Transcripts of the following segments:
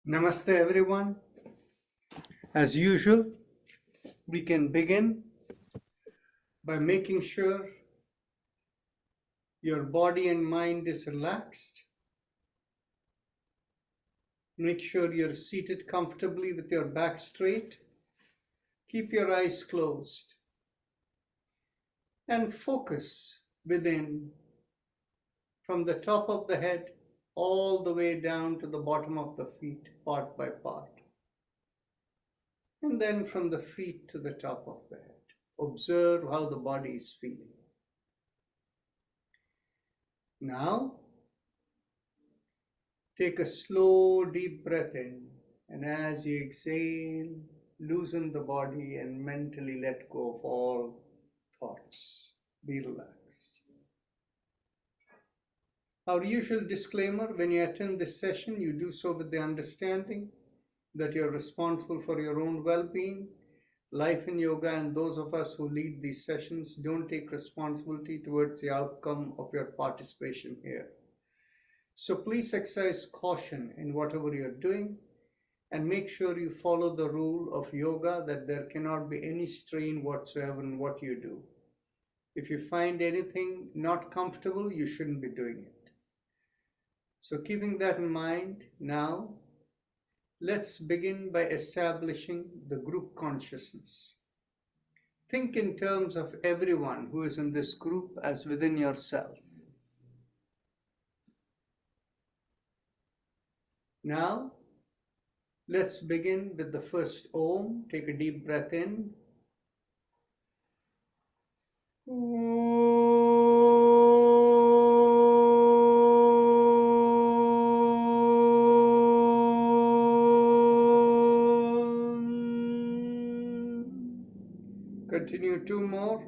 Namaste everyone. As usual, we can begin by making sure your body and mind is relaxed. Make sure you're seated comfortably with your back straight. Keep your eyes closed and focus within from the top of the head all the way down to the bottom of the feet, part by part. And then from the feet to the top of the head. Observe how the body is feeling. Now, take a slow, deep breath in, and as you exhale, loosen the body and mentally let go of all thoughts. Be relaxed. Our usual disclaimer: when you attend this session, you do so with the understanding that you're responsible for your own well-being. Life in yoga and those of us who lead these sessions don't take responsibility towards the outcome of your participation here. So please exercise caution in whatever you're doing and make sure you follow the rule of yoga that there cannot be any strain whatsoever in what you do. If you find anything not comfortable, you shouldn't be doing it. So keeping that in mind, now let's begin by establishing the group consciousness. Think in terms of everyone who is in this group as within yourself. Now, let's begin with the first Om. Take a deep breath in. Continue two more.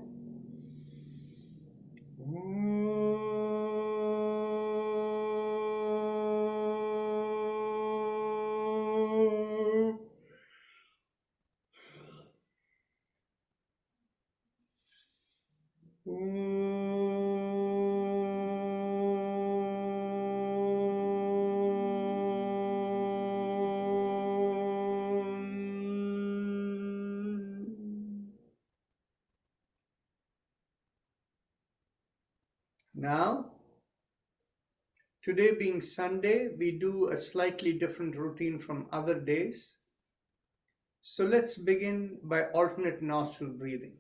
Now, today being Sunday, we do a slightly different routine from other days. So let's begin by alternate nostril breathing.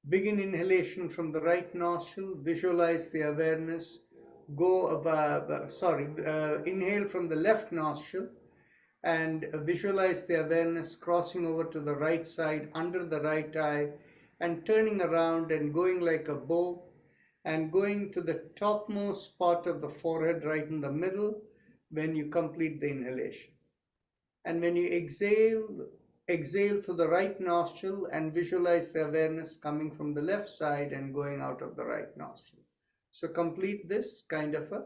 Begin inhalation from the right nostril, visualize the awareness, inhale from the left nostril and visualize the awareness crossing over to the right side under the right eye and turning around and going like a bow and going to the topmost part of the forehead right in the middle when you complete the inhalation. And when you exhale, exhale to the right nostril and visualize the awareness coming from the left side and going out of the right nostril. So complete this kind of a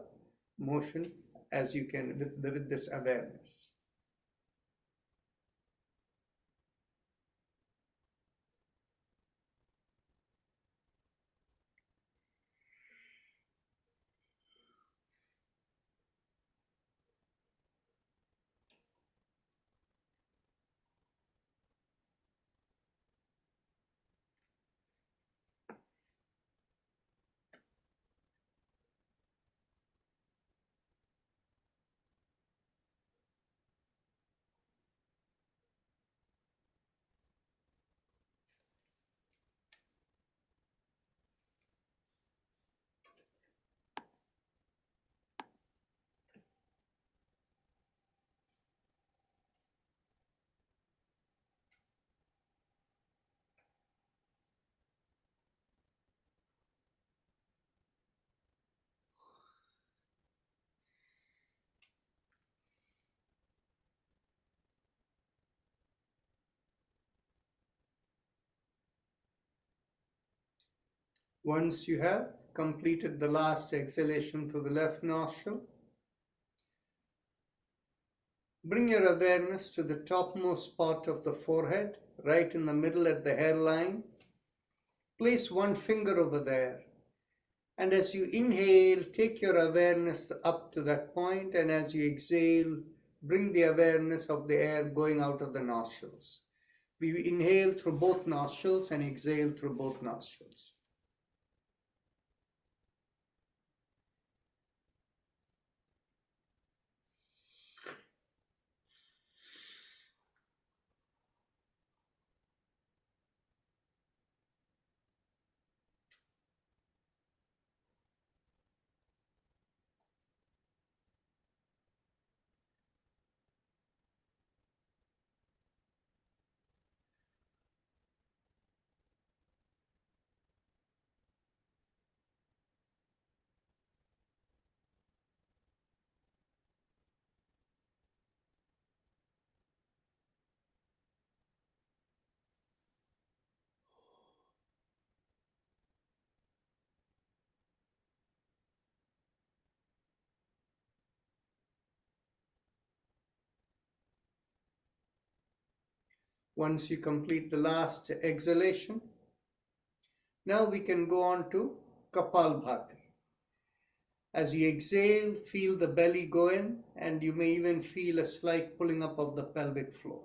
motion as you can with this awareness. Once you have completed the last exhalation through the left nostril, bring your awareness to the topmost part of the forehead, right in the middle at the hairline. Place one finger over there And as you inhale, take your awareness up to that point, and as you exhale, bring the awareness of the air going out of the nostrils. We inhale through both nostrils and exhale through both nostrils. Once you complete the last exhalation, now we can go on to Kapalbhati. As you exhale, feel the belly go in, and you may even feel a slight pulling up of the pelvic floor.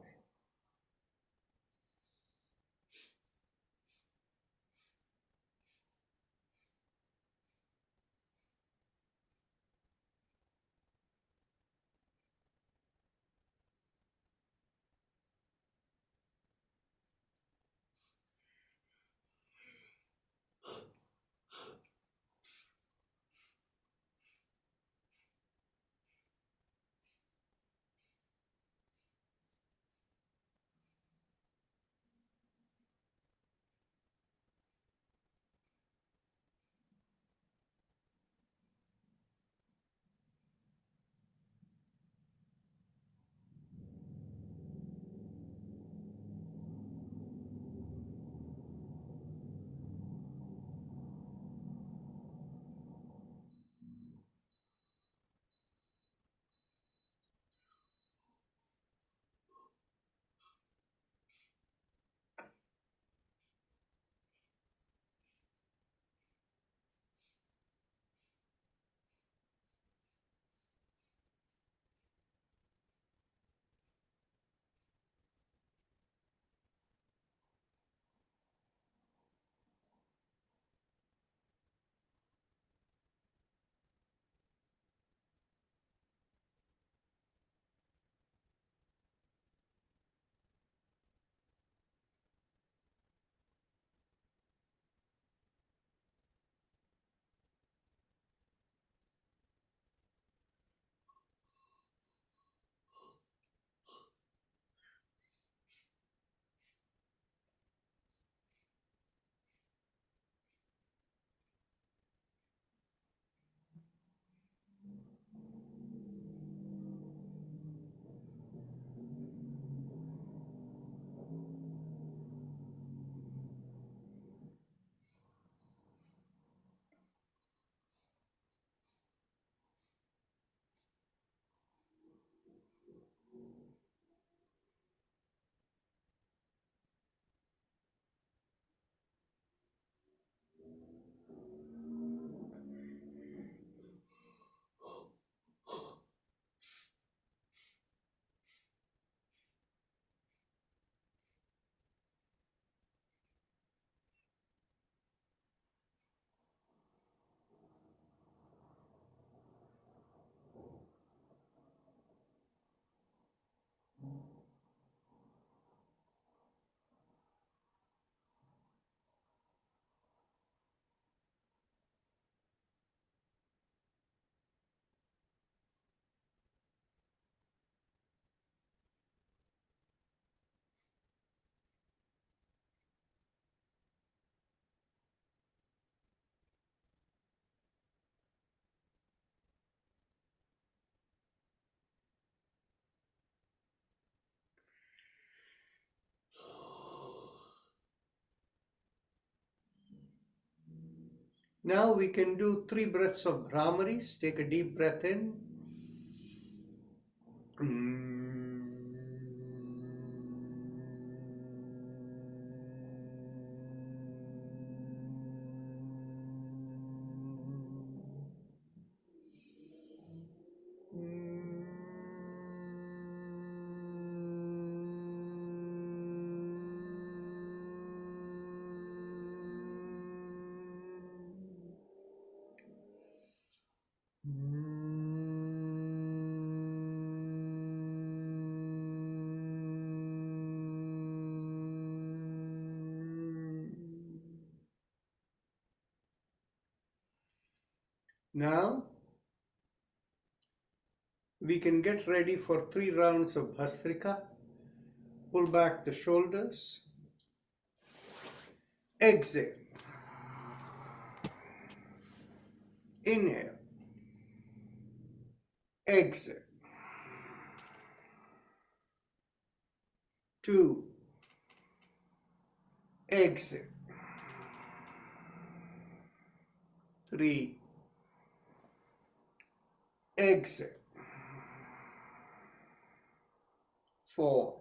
Now we can do 3 breaths of Brahmaris. Take a deep breath in. Now we can get ready for 3 rounds of Bhastrika. Pull back the shoulders. Exhale. Inhale. Exhale. 2. Exhale. 3. Exhale. 4.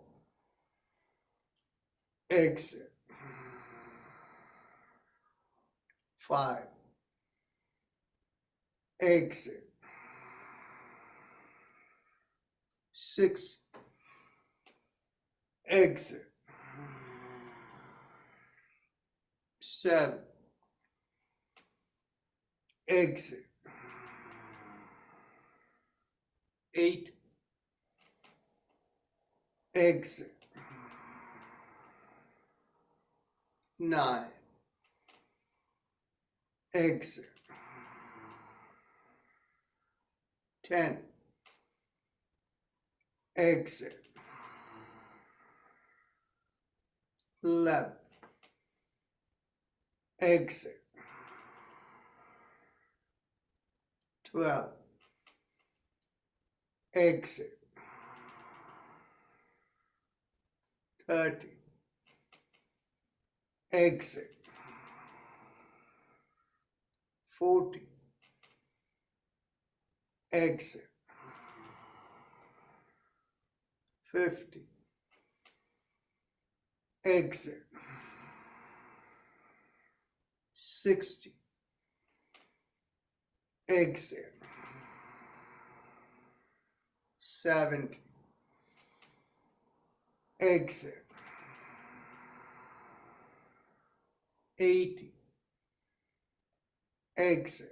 Exhale. 5. Exhale. 6. Exhale. 7. Exhale. 8. Exhale. 9. Exhale. 10. Exhale. 11. Exhale. 12. Exhale. 13. Exhale. 14. Exhale. 15. Exhale. 60. Exhale. 70. Exhale. 80. Exhale.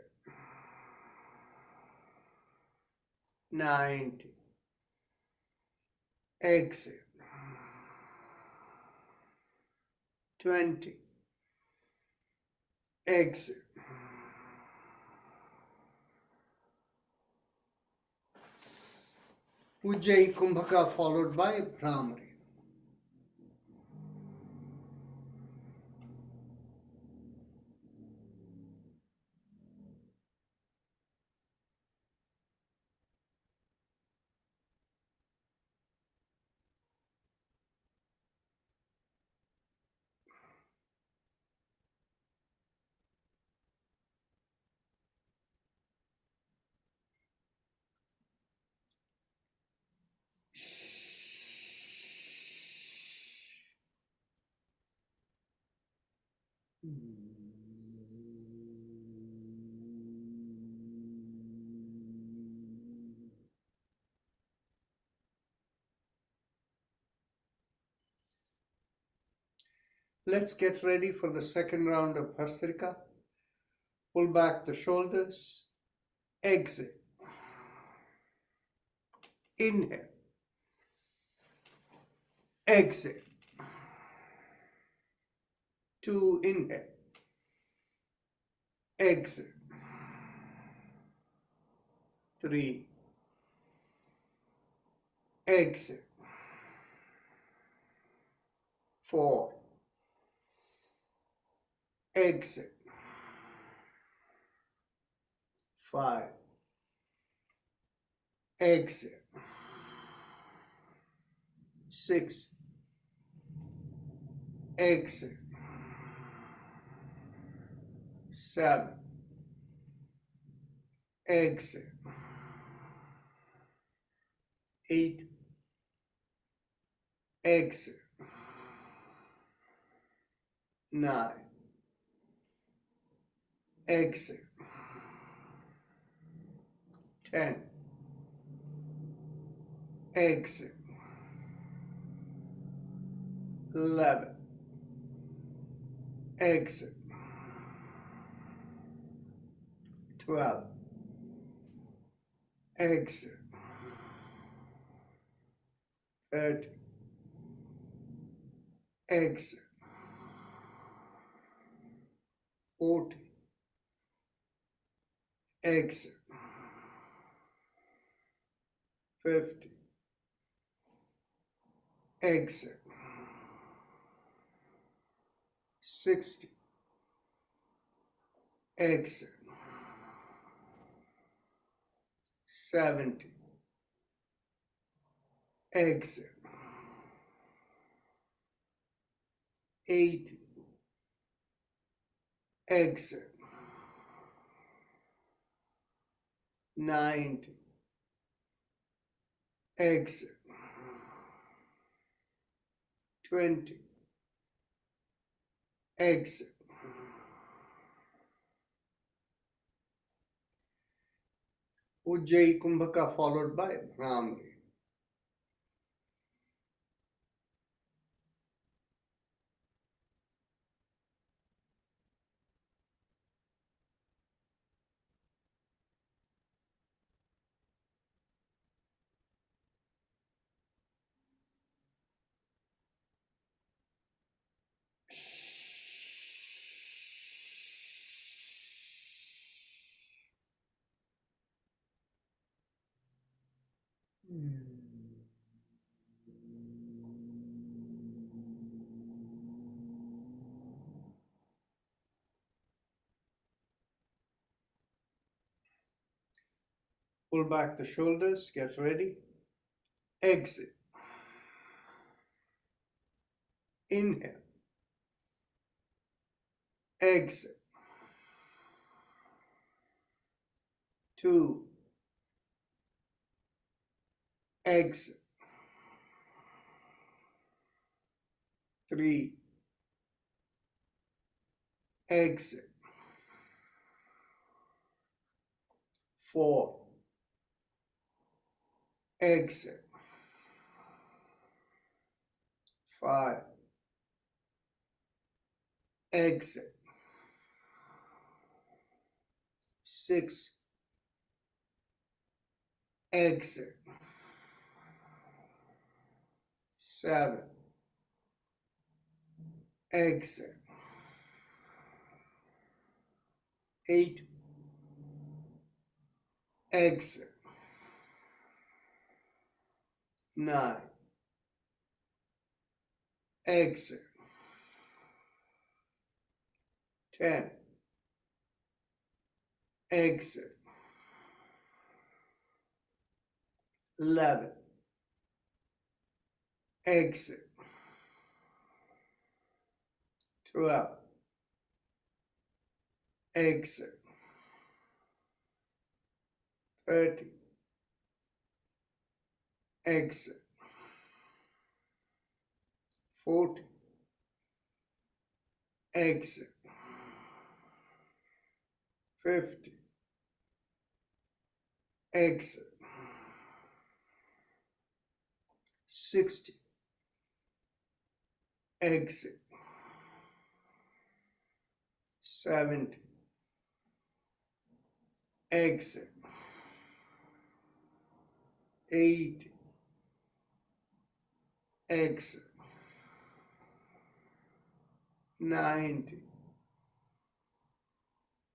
90. Exhale. 20. Exhale. Ujjayi Kumbhaka followed by Bhramari. Let's get ready for the second round of Bhastrika. Pull back the shoulders. Exhale. Inhale. Exhale. 2. Inhale. Exhale. 3. Exhale. 4. Exhale. 5. Exhale. 6. Exhale. 7. Exhale. 8. Exhale. 9. Exhale. 10. Exhale. 11. Exhale. 12. Exhale. 13. Exhale. 14. exit. 50, exit. 60, exit. 70, exit. 80, exit. 90, exit. 20, exit. Ujjayi Kumbhaka followed by Brahmari. Pull back the shoulders, get ready. Exit. Inhale. Exit. 2, exit. 3, exit. 4, exit. 5, exit. 6, exit. 7, exit. 8, exit. 9, exit. 10, exit. 11, exit. 12, exit. 30, exit. 40, exit. 50, exit. 60, exit. 70, exit. 80, exit. 90,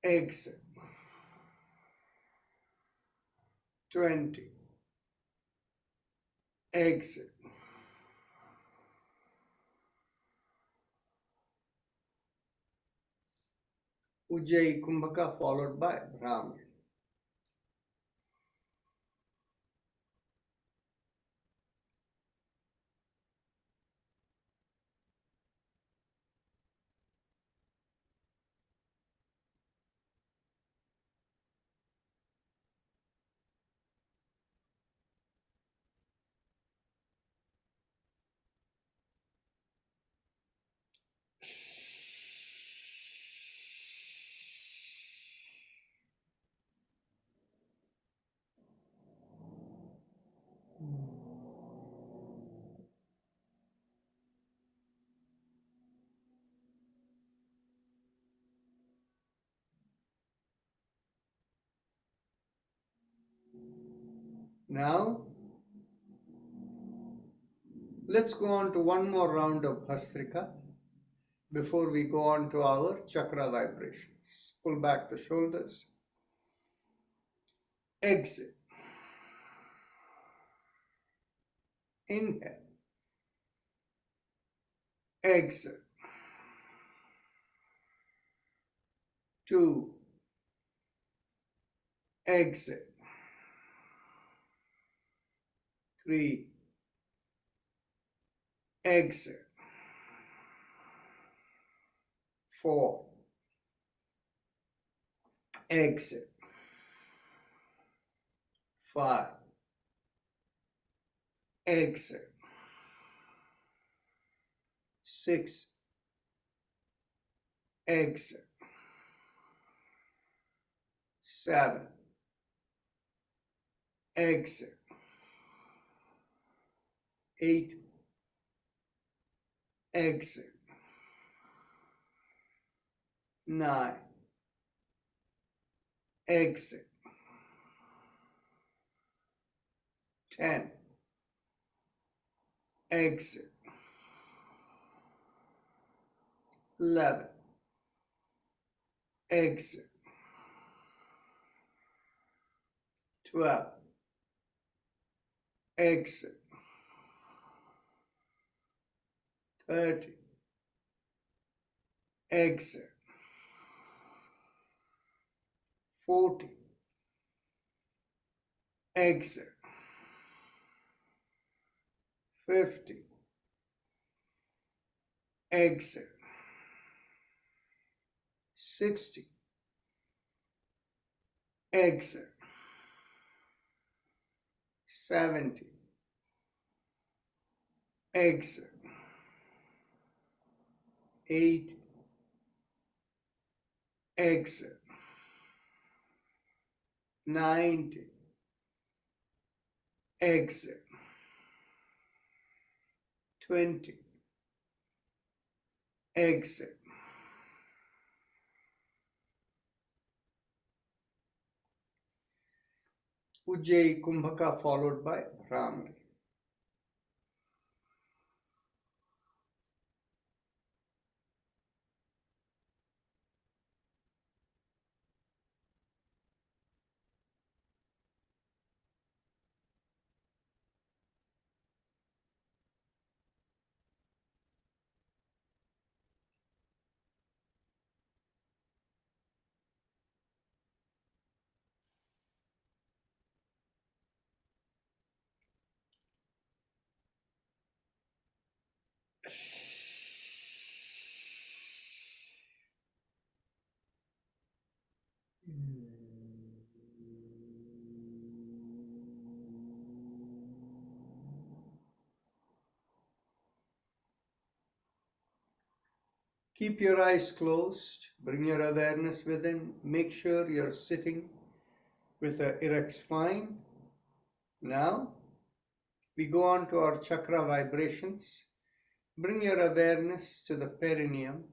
exit. 20, exit. Ujjayi Kumbhaka followed by Brahmari. Now, let's go on to one more round of Bhastrika before we go on to our chakra vibrations. Pull back the shoulders. exit, inhale, exit, 2, exit, 3, exit, 4, exit, 5, exit, 6, exit, 7, exit, 8, exit, 9, exit, 10, exit, 11, exit, 12, exit, 30, exit, 40, exit, 50, exit, 60, exit, 70, exit, 80, exit, 90, exit, 20, exit. Ujjayi Kumbhaka followed by Bhramari. Keep your eyes closed, bring your awareness within, make sure you're sitting with an erect spine. Now, we go on to our chakra vibrations. Bring your awareness to the perineum,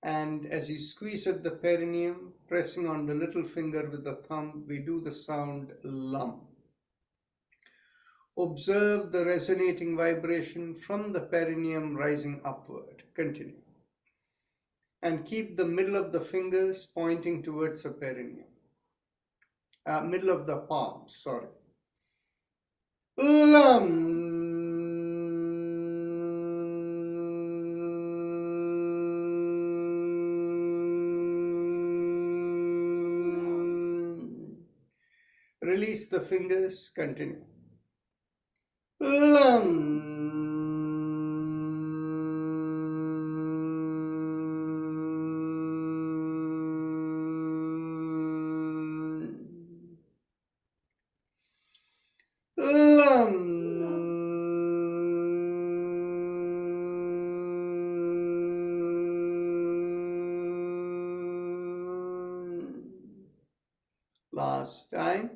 and as you squeeze at the perineum, pressing on the little finger with the thumb, we do the sound LUM. Observe the resonating vibration from the perineum rising upward. Continue. And keep the middle of the fingers pointing towards the perineum. Middle of the palm, sorry. LUM. Release the fingers, continue. LUM. Last time.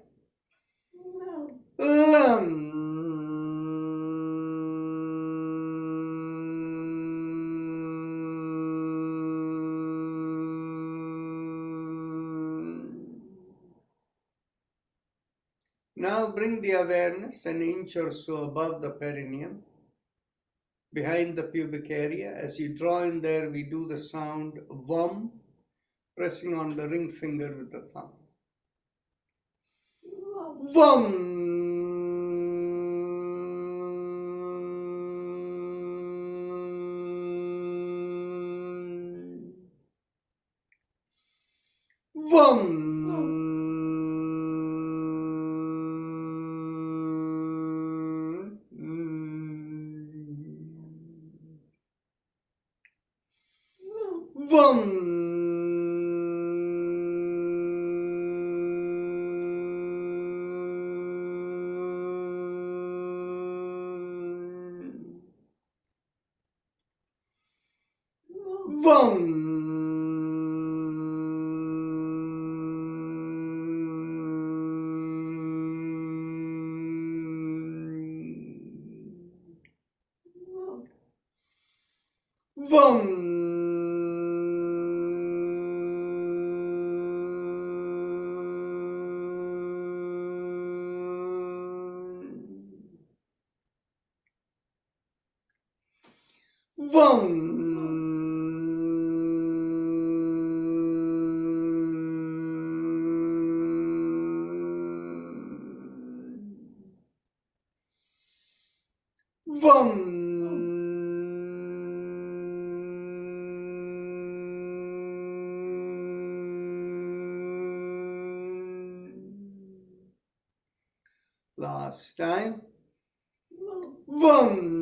Now bring the awareness an inch or so above the perineum, behind the pubic area. As you draw in there, we do the sound VUM, pressing on the ring finger with the thumb. Vam. Vam. Vam. Vam. Vam. Vam. Vam. Last time. Vam.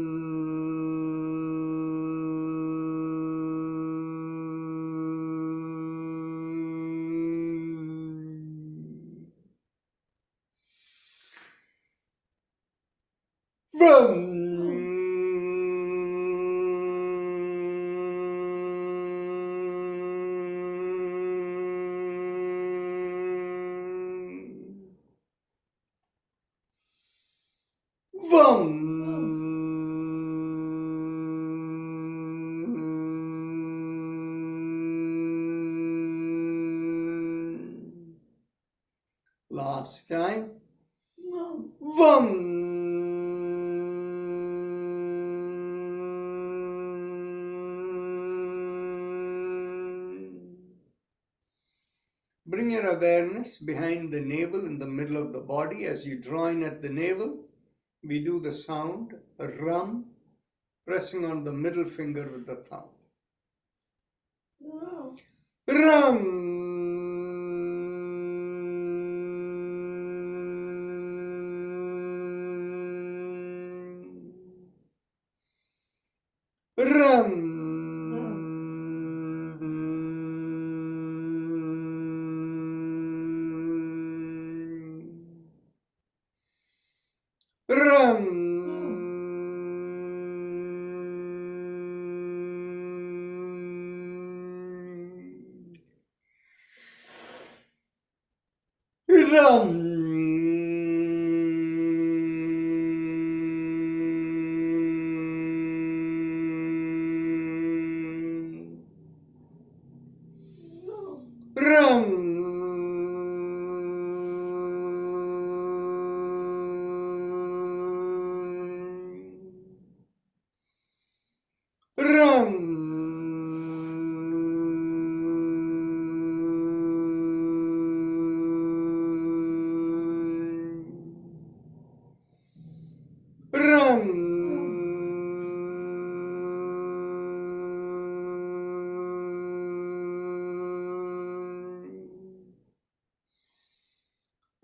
Last time. Bring your awareness behind the navel in the middle of the body. As you draw in at the navel, we do the sound rum, pressing on the middle finger with the thumb. Rum. Rum. Rum. Rum. Rum. Rum. Rum.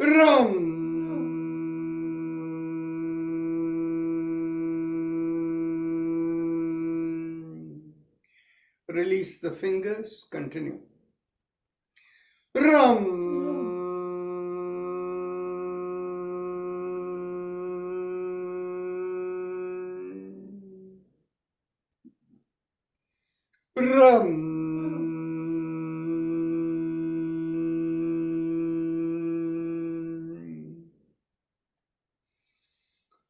Rum. Release the fingers, continue. Rum. Rum.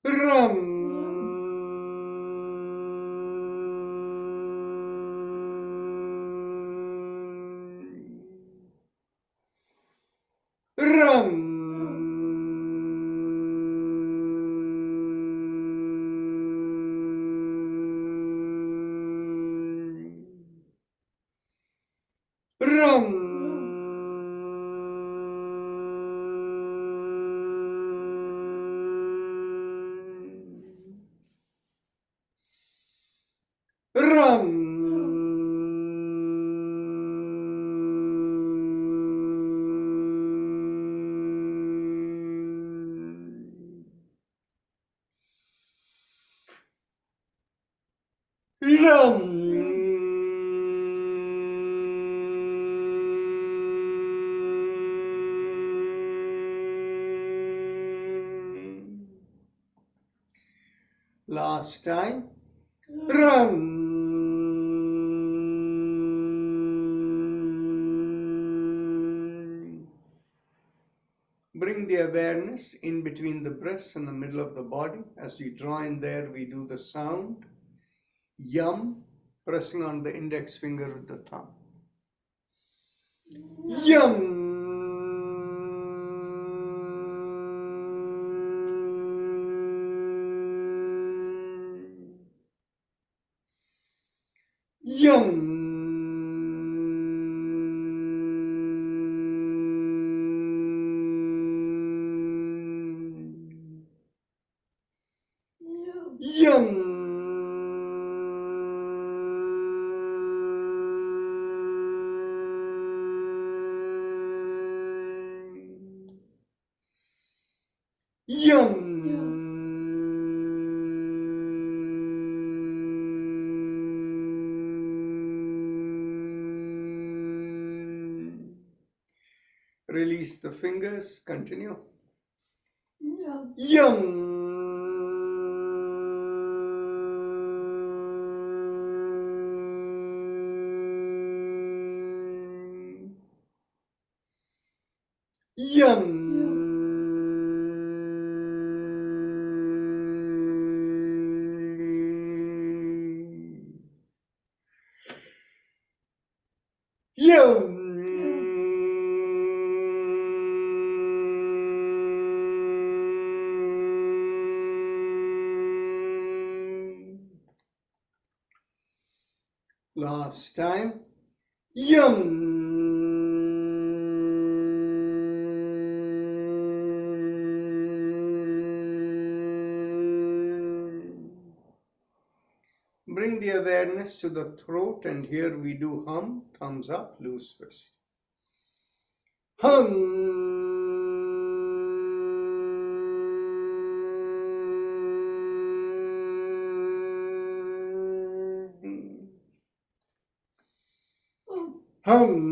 Rum. Rum. Rum. Ram. Ram. Last time. Ram. Bring the awareness in between the breasts and the middle of the body. As we draw in there, we do the sound yum, pressing on the index finger with the thumb. Yum. Yum. Yum. Yum. Release the fingers, continue. Yum. Yum. Yum. Last time. Yum. Bring the awareness to the throat, and here we do hum, thumbs up, loose fist. Hum. Hum.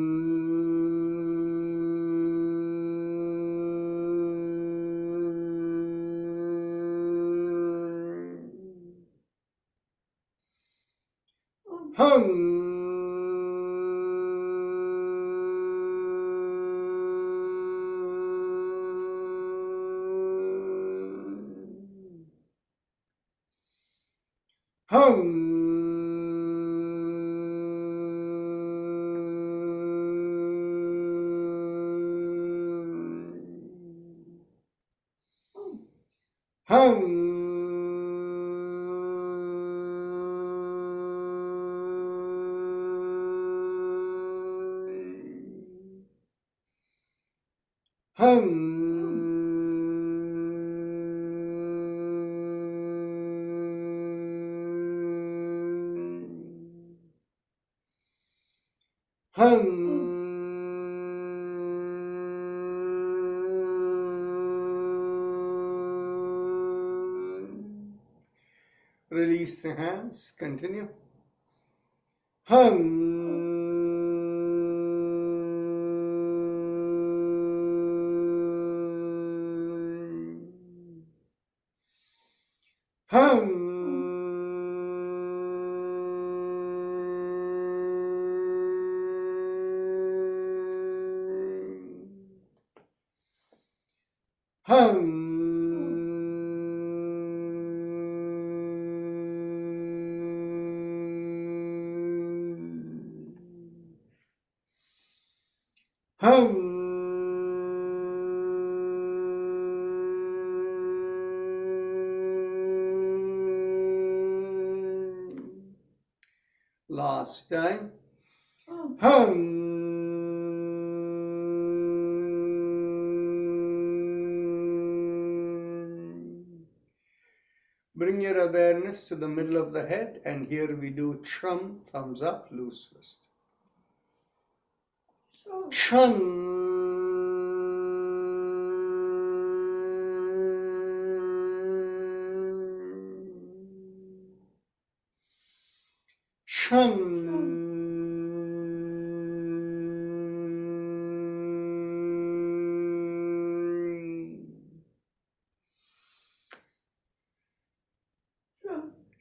Hum. Hum. Hum. Hum. Hum. Release the hands, continue. Hum. Hum. Hum. Hum. Last time. Hum. Bring your awareness to the middle of the head, and here we do chum, thumbs up, loose fist. Chum. Chum.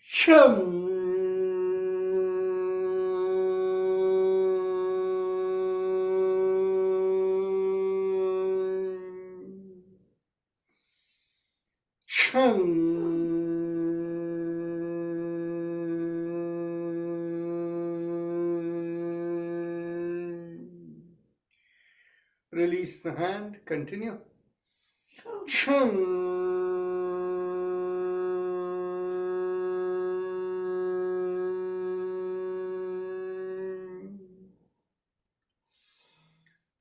Chum. Chum. Release the hand, continue. Chum.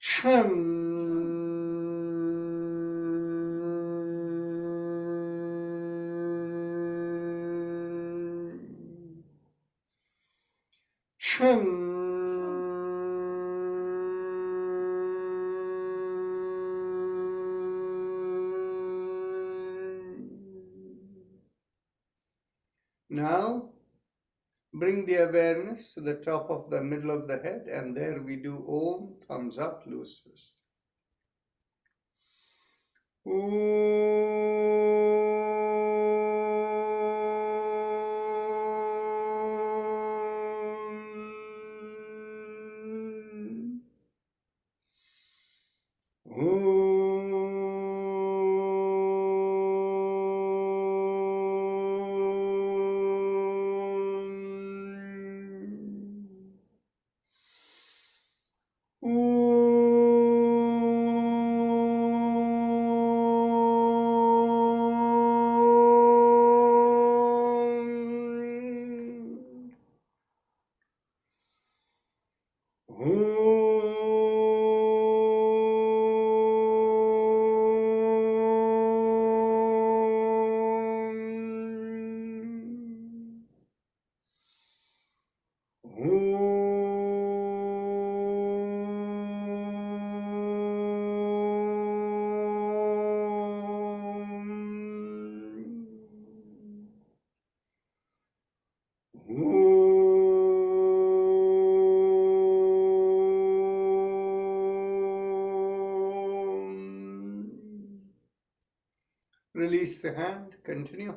Chum. Chum. Now, bring the awareness to the top of the middle of the head, and there we do Om, thumbs up, loose fist. Release the hand, continue.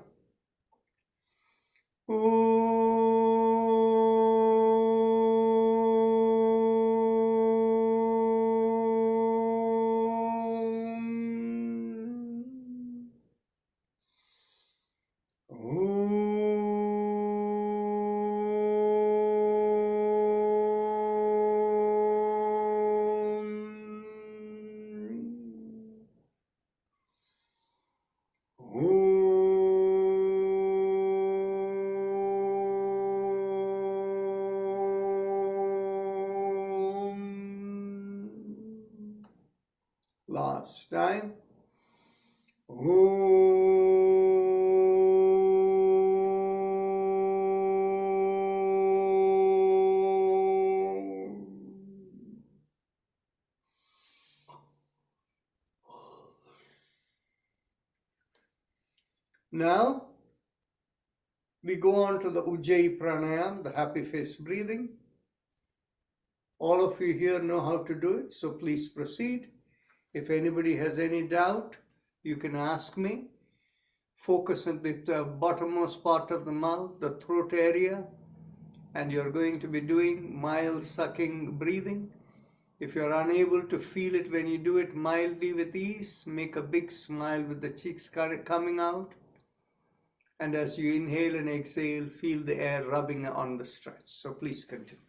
Last time. Now, we go on to the Ujjayi Pranayam, the happy face breathing. All of you here know how to do it, so please proceed. If anybody has any doubt, you can ask me. Focus on the bottommost part of the mouth, the throat area, and you're going to be doing mild sucking breathing. If you're unable to feel it when you do it mildly with ease, make a big smile with the cheeks kind of coming out. And as you inhale and exhale, feel the air rubbing on the stretch. So please continue.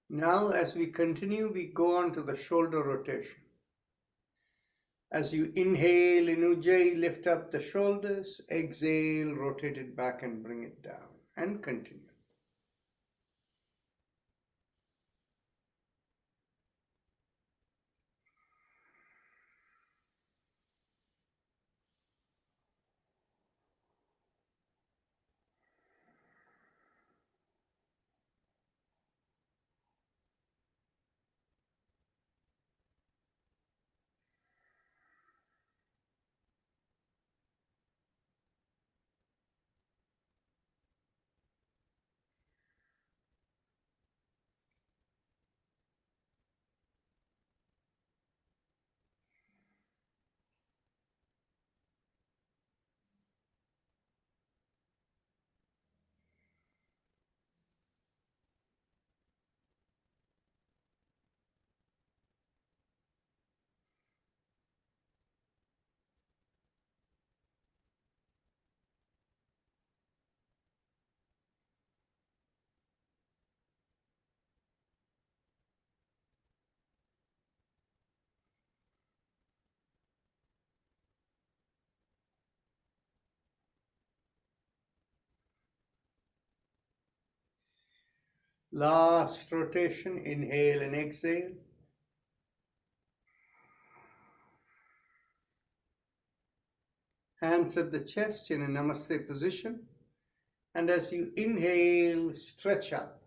Now, as we continue, we go on to the shoulder rotation. As you inhale in Ujjayi, lift up the shoulders, exhale, rotate it back and bring it down, and continue. Last rotation, inhale and exhale. Hands at the chest in a Namaste position. And as you inhale, stretch up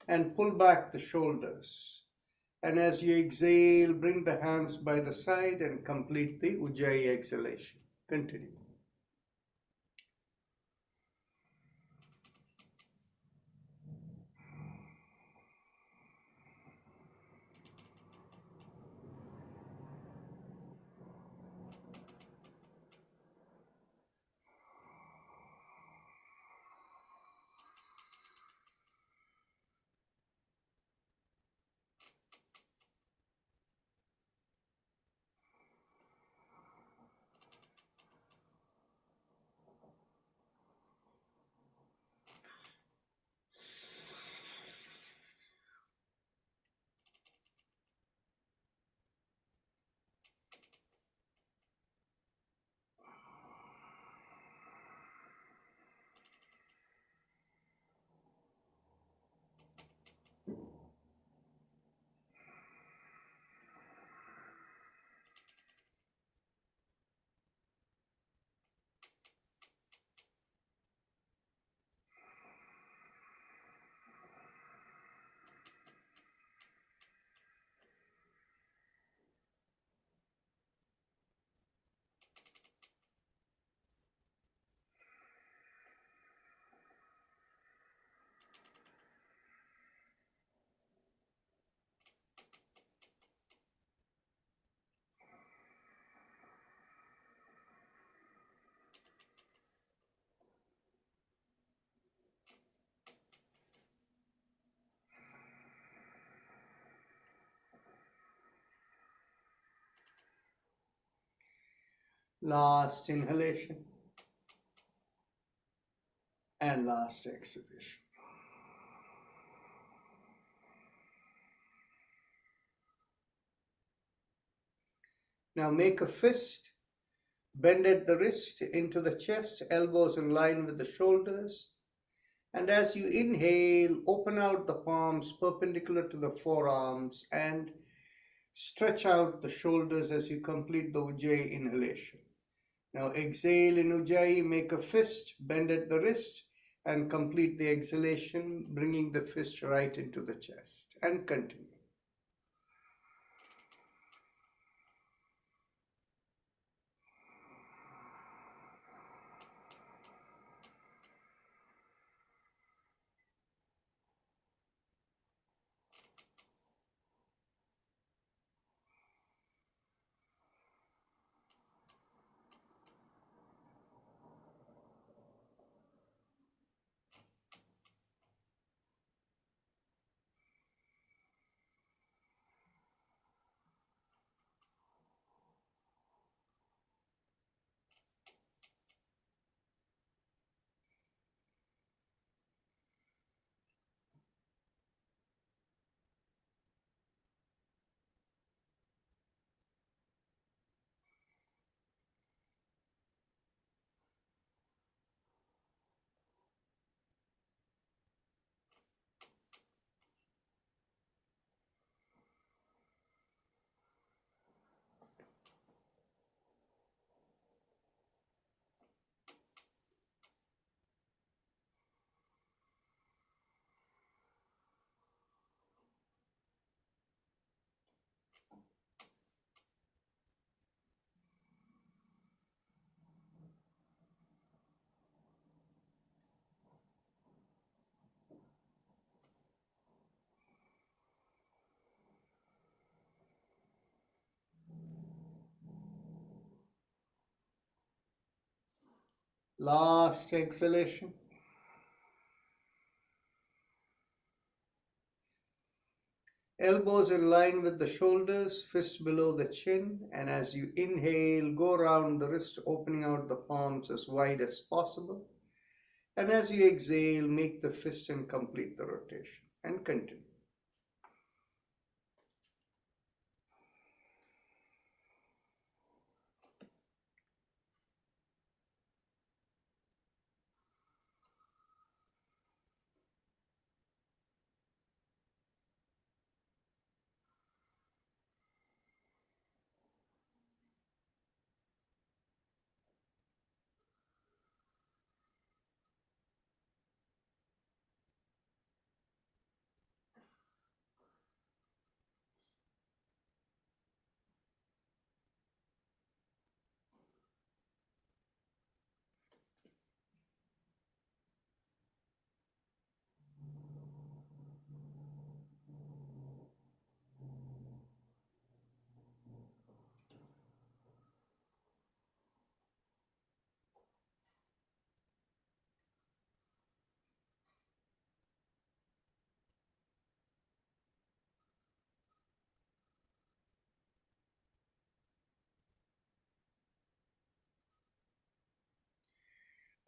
and pull back the shoulders. And as you exhale, bring the hands by the side and complete the Ujjayi exhalation. Continue. Last inhalation and last exhalation. Now make a fist, bend at the wrist into the chest, elbows in line with the shoulders. And as you inhale, open out the palms perpendicular to the forearms and stretch out the shoulders as you complete the Ujjayi inhalation. Now exhale in Ujjayi, make a fist, bend at the wrist, and complete the exhalation, bringing the fist right into the chest. And continue. Last exhalation. Elbows in line with the shoulders, fist below the chin, and as you inhale, go around the wrist, opening out the palms as wide as possible. And as you exhale, make the fist and complete the rotation. And continue.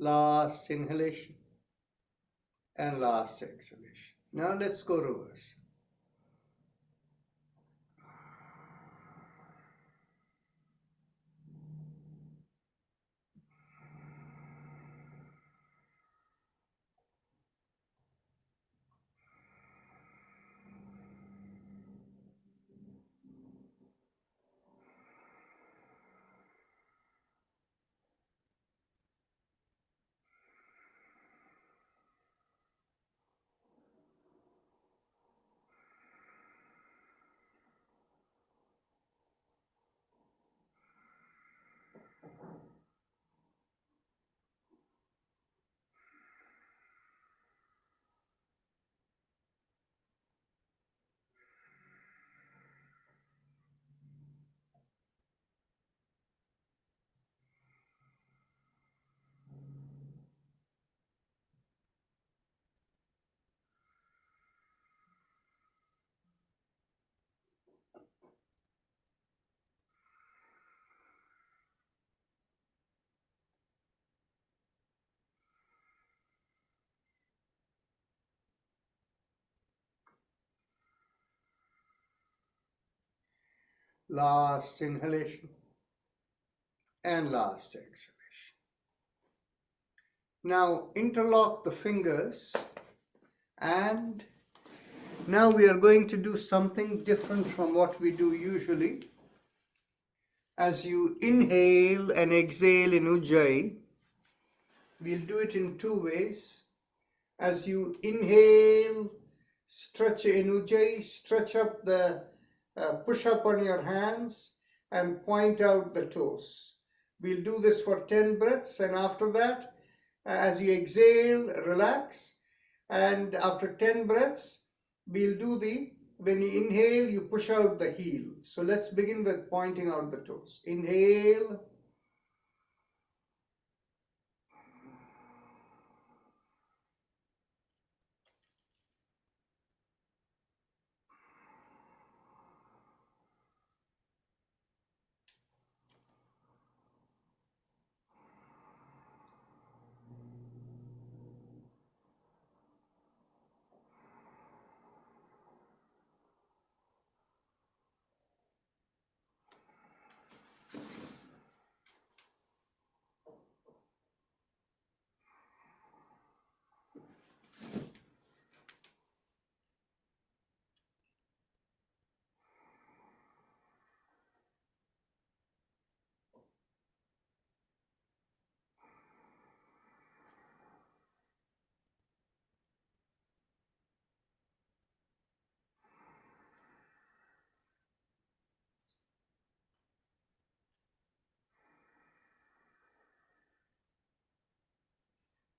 Last inhalation and last exhalation. Now let's go reverse. Last inhalation and last exhalation. Now interlock the fingers, and now we are going to do something different from what we do usually. As you inhale and exhale in Ujjayi, we'll do it in two ways. As you inhale, stretch in Ujjayi, stretch up push up on your hands and point out the toes. We'll do this for 10 breaths, and after that, as you exhale, relax. And after 10 breaths, we'll do when you inhale, you push out the heel. So let's begin with pointing out the toes. Inhale.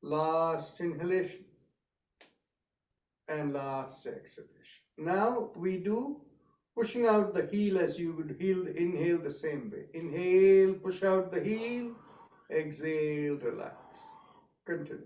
Last inhalation and last exhalation. Now we do pushing out the heel as you would inhale the same way. Inhale, push out the heel, exhale, relax. Continue.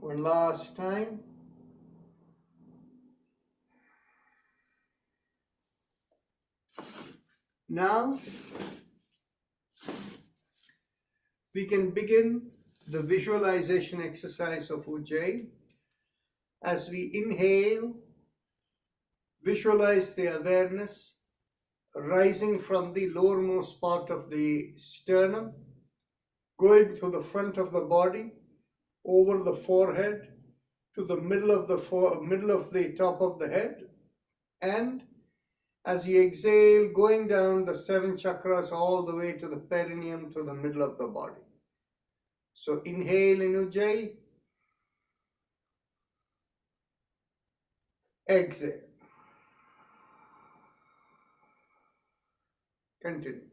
One last time. Now we can begin the visualization exercise of Ujjayi. As we inhale, visualize the awareness rising from the lowermost part of the sternum, going to the front of the body, over the forehead, to the middle of the top of the head, and as you exhale, going down the 7 chakras all the way to the perineum, to the middle of the body. So inhale in Ujjayi, exhale. Continue.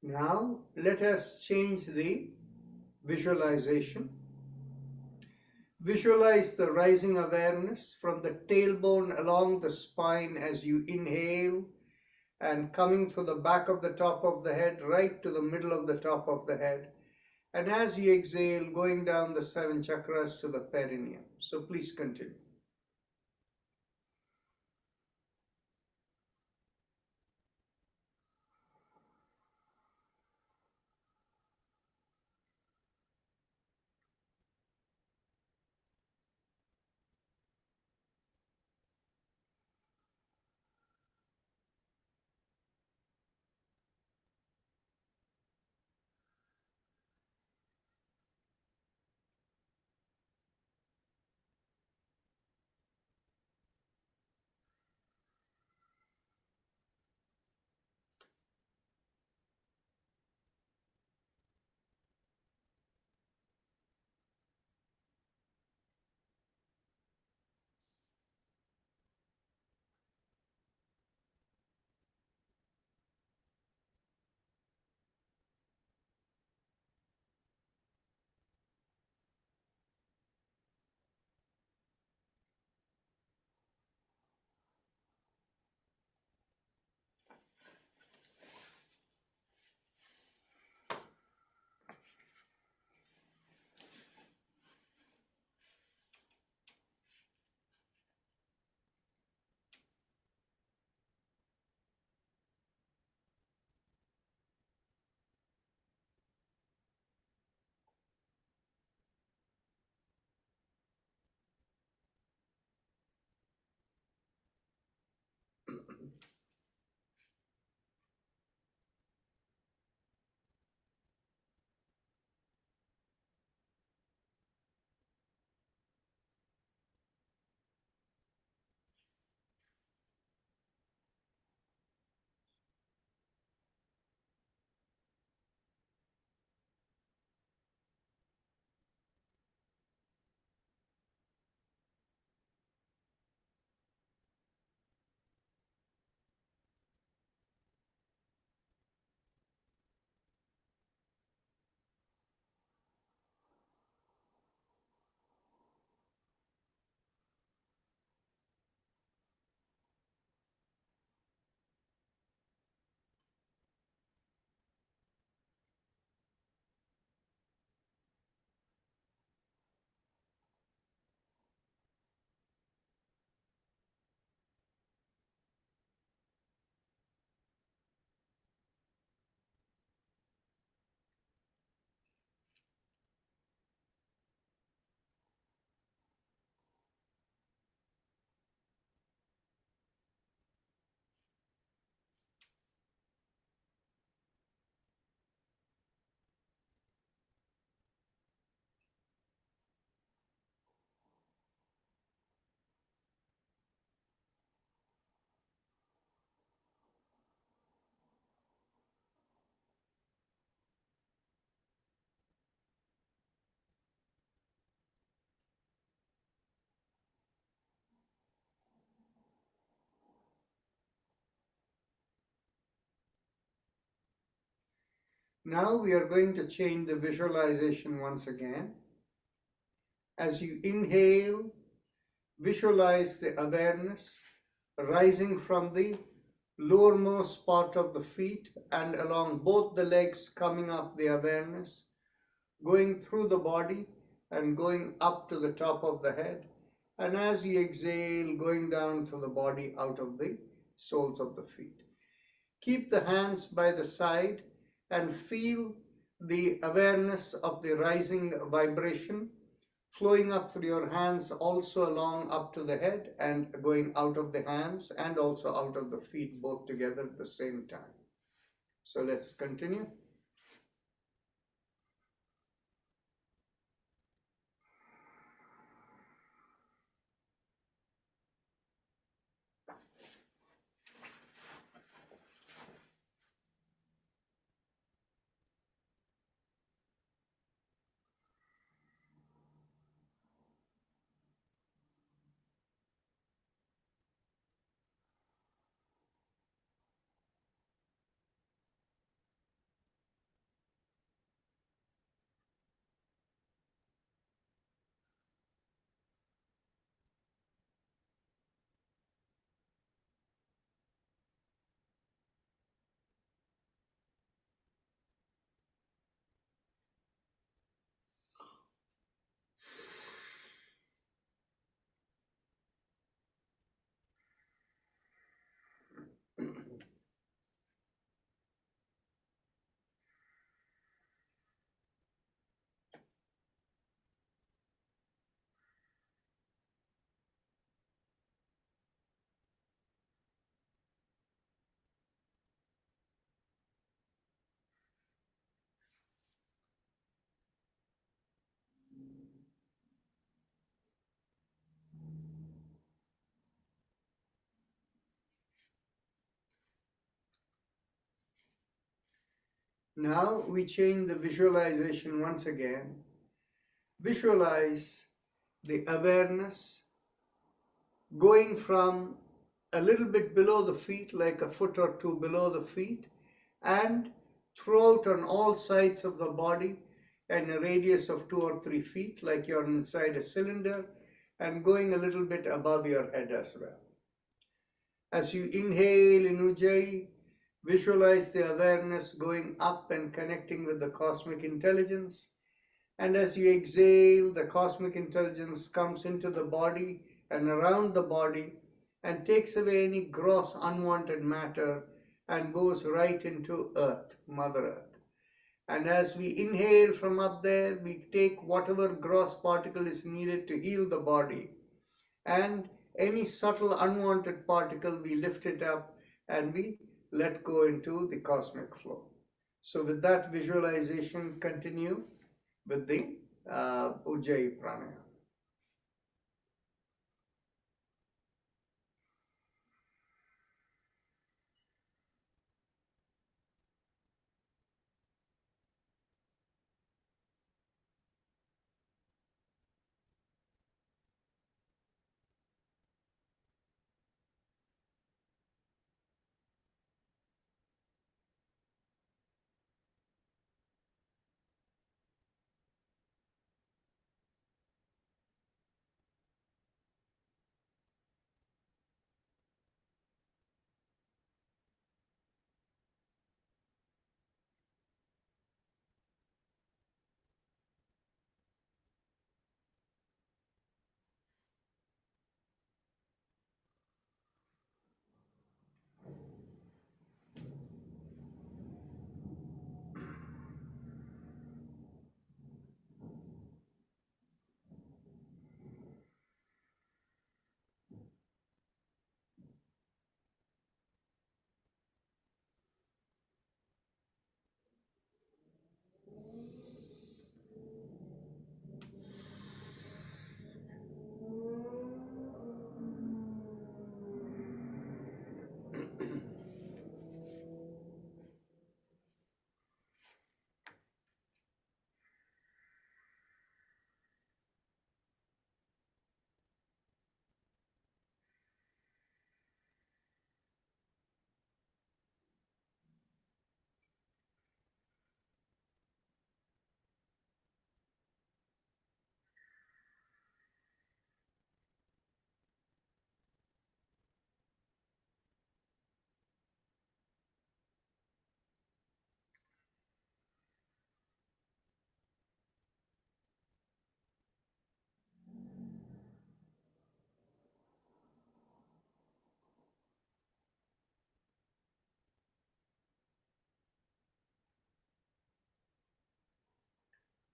Now let us change the visualization. Visualize the rising awareness from the tailbone along the spine as you inhale and coming to the back of the top of the head, right to the middle of the top of the head. And as you exhale, going down the 7 chakras to the perineum. So please continue. Now we are going to change the visualization once again. As you inhale, visualize the awareness rising from the lowermost part of the feet and along both the legs, coming up the awareness, going through the body and going up to the top of the head. And as you exhale, going down to the body out of the soles of the feet. Keep the hands by the side and feel the awareness of the rising vibration flowing up through your hands, also along up to the head and going out of the hands and also out of the feet, both together at the same time. So let's continue. Now we change the visualization once again. Visualize the awareness going from a little bit below the feet, like a foot or two below the feet, and throughout on all sides of the body in a radius of 2 or 3 feet, like you're inside a cylinder, and going a little bit above your head as well. As you inhale in Ujjayi, visualize the awareness going up and connecting with the cosmic intelligence. And as you exhale, the cosmic intelligence comes into the body and around the body and takes away any gross unwanted matter and goes right into Earth, Mother Earth. And as we inhale from up there, we take whatever gross particle is needed to heal the body. And any subtle unwanted particle, we lift it up and we let go into the cosmic flow. So with that visualization, continue with the Ujjayi Pranayama.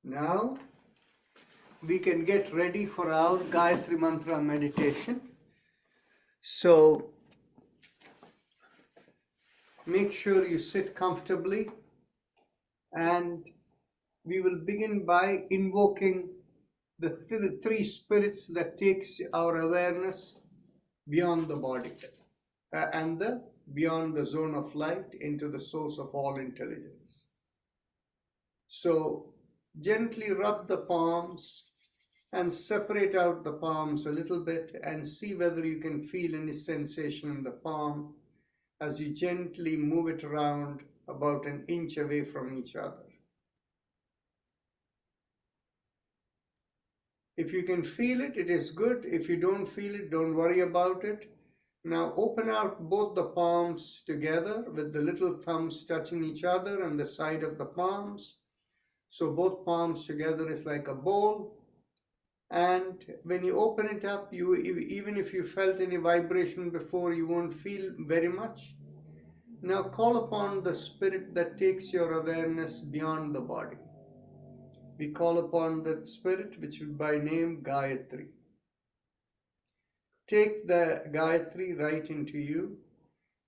Now we can get ready for our Gayatri Mantra meditation. So make sure you sit comfortably, and we will begin by invoking the three spirits that takes our awareness beyond the body and beyond the zone of light into the source of all intelligence. So gently rub the palms and separate out the palms a little bit and see whether you can feel any sensation in the palm as you gently move it around about an inch away from each other. If you can feel it, it is good. If you don't feel it, don't worry about it. Now open out both the palms together with the little thumbs touching each other and the side of the palms. So both palms together is like a bowl. And when you open it up, even if you felt any vibration before, you won't feel very much. Now call upon the spirit that takes your awareness beyond the body. We call upon that spirit, which is by name Gayatri. Take the Gayatri right into you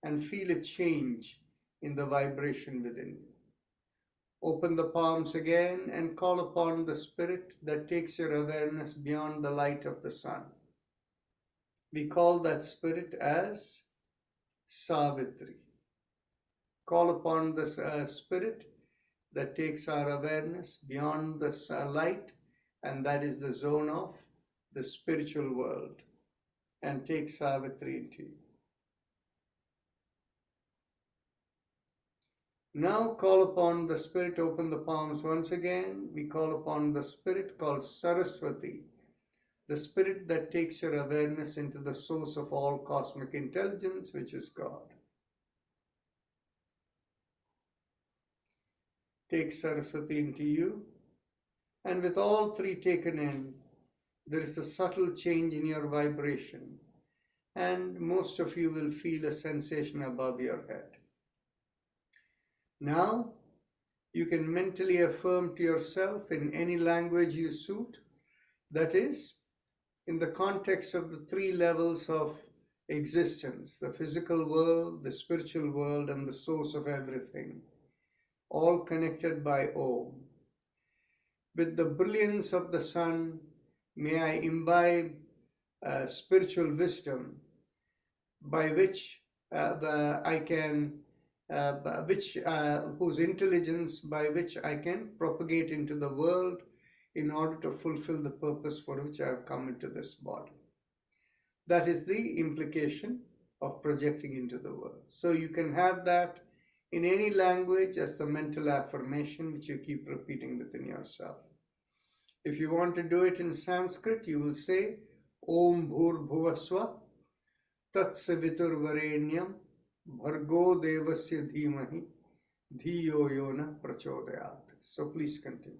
and feel a change in the vibration within you. Open the palms again and call upon the spirit that takes your awareness beyond the light of the sun. We call that spirit as Savitri. Call upon this spirit that takes our awareness beyond the light, and that is the zone of the spiritual world, and takes Savitri into you. Now call upon the Spirit, open the palms once again. We call upon the Spirit called Saraswati, the Spirit that takes your awareness into the source of all cosmic intelligence, which is God. Take Saraswati into you, and with all three taken in, there is a subtle change in your vibration, and most of you will feel a sensation above your head. Now, you can mentally affirm to yourself in any language you suit, that is, in the context of the three levels of existence, the physical world, the spiritual world, and the source of everything, all connected by Om. With the brilliance of the sun, may I imbibe spiritual wisdom by which I can, whose intelligence by which I can propagate into the world in order to fulfill the purpose for which I have come into this body. That is the implication of projecting into the world. So you can have that in any language as the mental affirmation which you keep repeating within yourself. If you want to do it in Sanskrit, you will say Om Bhur Bhuvaswa Tat Savitur Varenyam Bhargo Devasya Dhimahi Dhiyo Yona Prachodayat. So please continue.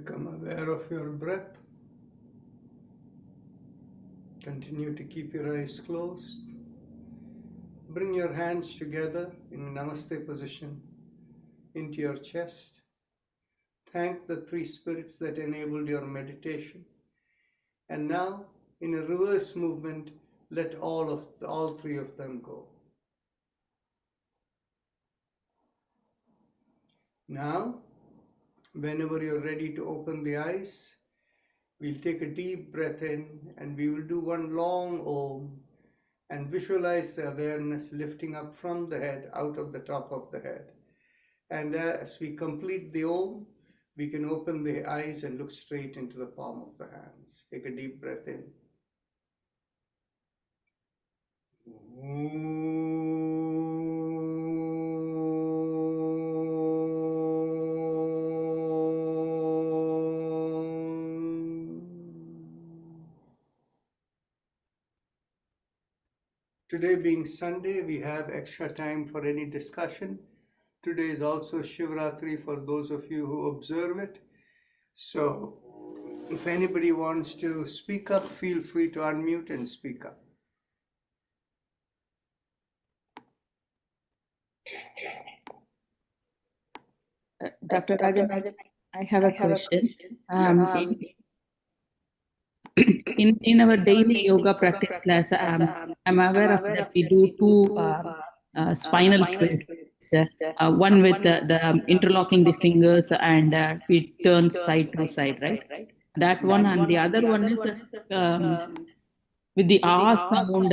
Become aware of your breath. Continue to keep your eyes closed. Bring your hands together in Namaste position into your chest. Thank the three spirits that enabled your meditation. And now, in a reverse movement, let all three of them go. Now, whenever you're ready to open the eyes, we'll take a deep breath in and we will do one long Om and visualize the awareness lifting up from the head, out of the top of the head. And as we complete the Om, we can open the eyes and look straight into the palm of the hands. Take a deep breath in. Today being Sunday, we have extra time for any discussion. Today is also Shivratri for those of you who observe it. So if anybody wants to speak up, feel free to unmute and speak up. Dr. Rajan, I have a question. In our daily yoga practice class, I'm aware of that we do two spinal twists. One with the interlocking the fingers and we turn side to side, right? That one, and the other one is with the R sound,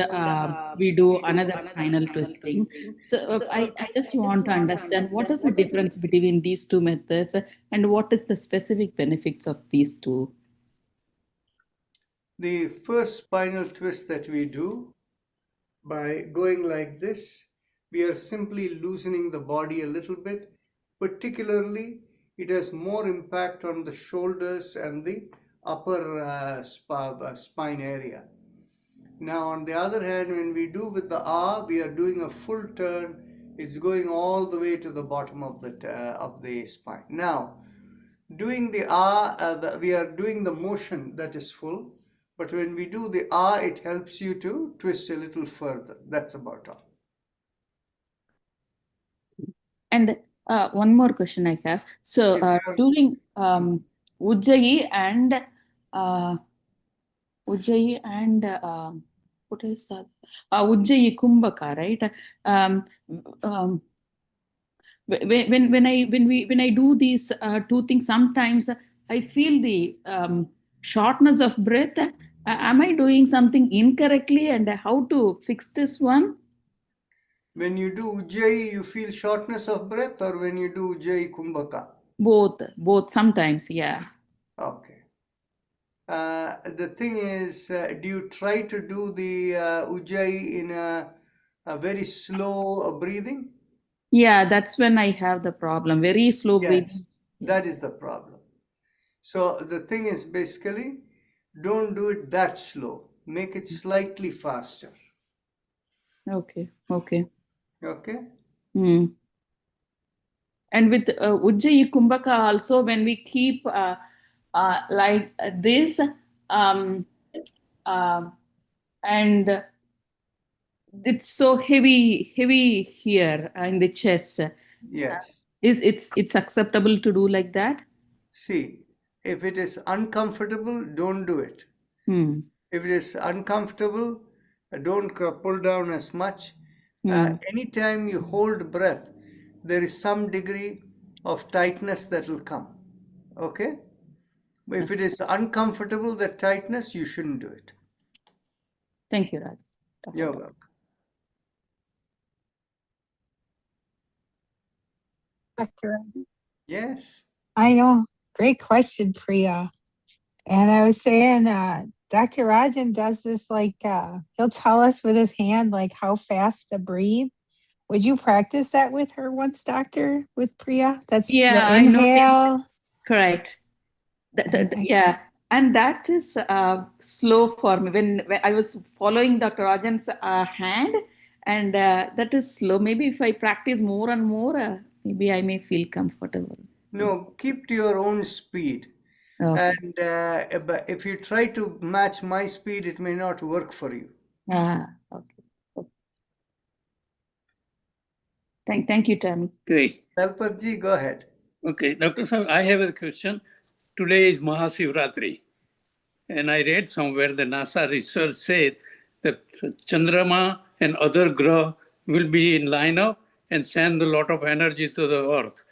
we do another spinal twisting. So I just want to understand what is the difference between these two methods and what is the specific benefits of these two? The first spinal twist that we do, by going like this, we are simply loosening the body a little bit. Particularly, it has more impact on the shoulders and the upper spine area. Now, on the other hand, when we do with the R, we are doing a full turn. It's going all the way to the bottom of the spine. Now, doing the R, we are doing the motion that is full. But when we do the R, it helps you to twist a little further. That's about all. And one more question I have. So during Ujjayi and what is that? Ujjayi Kumbhaka, right? When I do these two things, sometimes I feel the shortness of breath. Am I doing something incorrectly, and how to fix this one? When you do Ujjayi, you feel shortness of breath, or when you do Ujjayi Kumbhaka? Both sometimes, yeah. Okay. The thing is, do you try to do the Ujjayi in a very slow breathing? Yeah, that's when I have the problem. Very slow breathing. Yes, that is the problem. So the thing is, basically, don't do it that slow. Make it slightly faster. Okay. Okay? And with Ujjayi Kumbhaka also, when we keep like this, and it's so heavy here in the chest. Yes. It's acceptable to do like that? See, if it is uncomfortable, don't do it. If it is uncomfortable, don't pull down as much. Anytime you hold breath, there is some degree of tightness that will come. Okay? If it is uncomfortable, that tightness, you shouldn't do it. Thank you, Raj. You're welcome. Dr. Yes. I know. Great question, Priya. And I was saying, Dr. Rajan does this like, he'll tell us with his hand, like how fast to breathe. Would you practice that with her once, Doctor, with Priya? That's the inhale. Correct. Yeah. And that is slow for me. When I was following Dr. Rajan's hand, and that is slow. Maybe if I practice more and more, maybe I may feel comfortable. No, keep to your own speed. Okay. And but if you try to match my speed, it may not work for you. Okay. Thank you, Tammy. Okay. Talpatji, go ahead. Okay, Dr. Sahib, I have a question. Today is Mahashivratri, and I read somewhere the NASA research said that Chandrama and other graha will be in lineup and send a lot of energy to the Earth.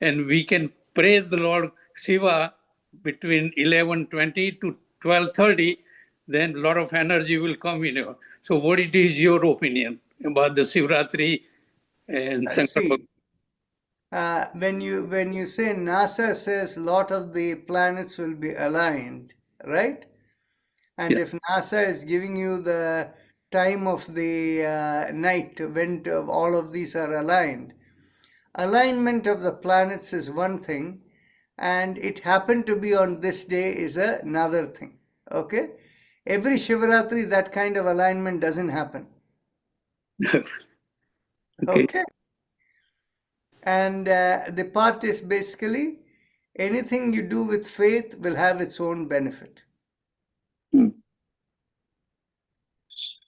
And we can praise the Lord Shiva between 11:20 to 12:30, then a lot of energy will come in. So what it is your opinion about the Shivratri and Shankar See, when you say NASA says a lot of the planets will be aligned, right? And Yeah. if NASA is giving you the time of the night when all of these are aligned, alignment of the planets is one thing, and it happened to be on this day is another thing. Okay? Every Shivaratri, that kind of alignment doesn't happen. Okay. Okay? And the part is basically anything you do with faith will have its own benefit.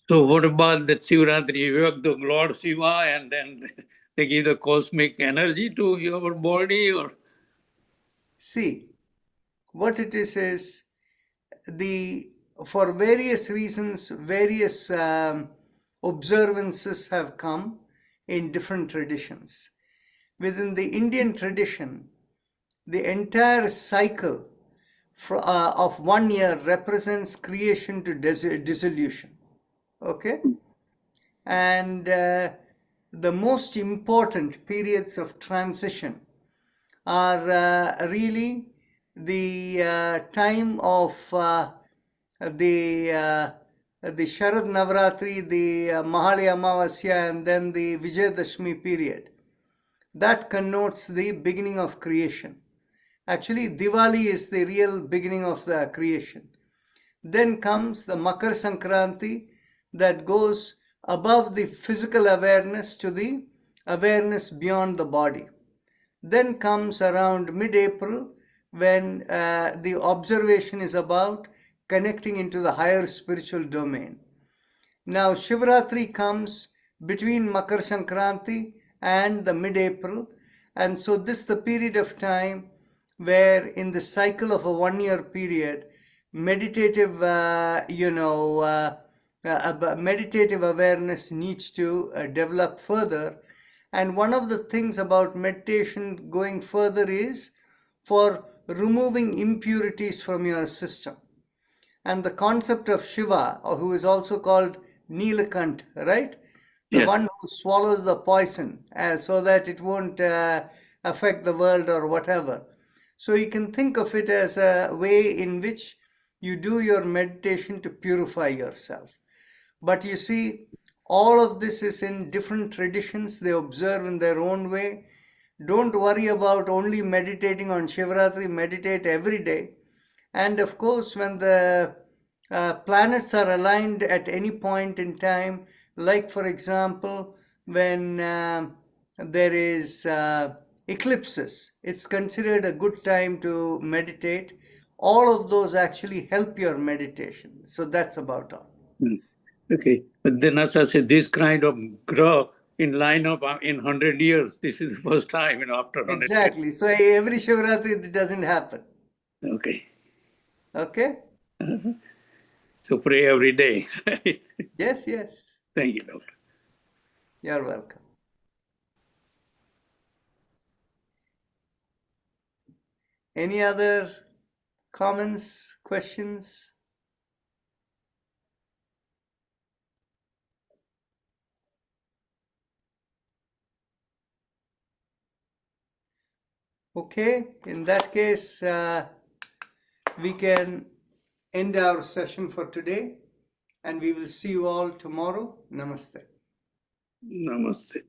So what about the Shivratri? You have the Lord Shiva and then they give the cosmic energy to your body, or? See, what it is for various reasons, various observances have come in different traditions. Within the Indian tradition, the entire cycle of 1 year represents creation to dissolution. Okay? And the most important periods of transition are really the time of the Sharad Navratri, the Mahali Amavasya, and then the Vijayadashmi period. That connotes the beginning of creation. Actually, Diwali is the real beginning of the creation. Then comes the Makar Sankranti that goes above the physical awareness to the awareness beyond the body. Then comes around mid-April when the observation is about connecting into the higher spiritual domain. Now Shivratri comes between Makar Sankranti and the mid-April, and so this is the period of time where in the cycle of a 1 year period, meditative meditative awareness needs to develop further. And one of the things about meditation going further is for removing impurities from your system. And the concept of Shiva, who is also called Nilakant, right? The Yes. one who swallows the poison so that it won't affect the world or whatever. So you can think of it as a way in which you do your meditation to purify yourself. But you see, all of this is in different traditions. They observe in their own way. Don't worry about only meditating on Shivratri. Meditate every day. And of course, when the planets are aligned at any point in time, like for example, when there is eclipses, it's considered a good time to meditate. All of those actually help your meditation. So that's about all. Okay. But then as I said, this kind of graha in lineup in 100 years, this is the first time, after 100 Exactly. So every Shivratri it doesn't happen. years. Okay. Okay? So pray every day. Right? Yes, yes. Thank you, Doctor. You're welcome. Any other comments, questions? Okay, in that case, we can end our session for today, and we will see you all tomorrow. Namaste. Namaste.